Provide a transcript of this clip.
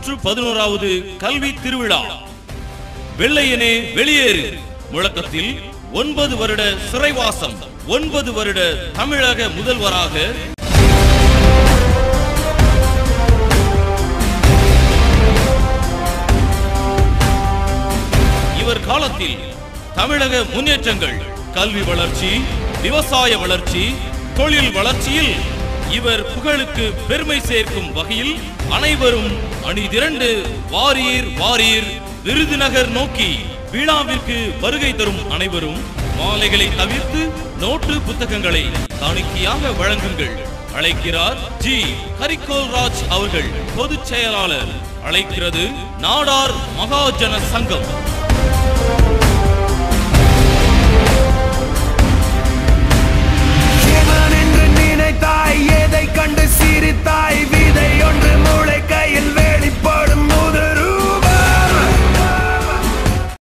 111வது கல்வி திருவிழா. வெள்ளையனே வெளியேறு முழக்கத்தில் 9 வருட சிறைவாசம், 9 வருட தமிழக முதல்வராக இவர் காலத்தில் தமிழக முன்னேற்றங்கள், கல்வி வளர்ச்சி, விவசாய வளர்ச்சி, தொழில் வளர்ச்சியில் இவர் புகழுக்கு பெருமை சேர்க்கும் வகையில் அனைவரும் அணிதிரண்டு வாரீர் வாரீர் விருதுநகர் நோக்கி விழாவிற்கு வருகை தரும் அனைவரும் மாலைகளை தவிர்த்து நோட்டு புத்தகங்களை காணிக்கையாக வழங்குங்கள். அழைக்கிறார் ஜி ஹரிகோல்ராஜ் அவர்கள், பொதுச் செயலாளர். அழைக்கிறது நாடார் மகாஜன சங்கம்.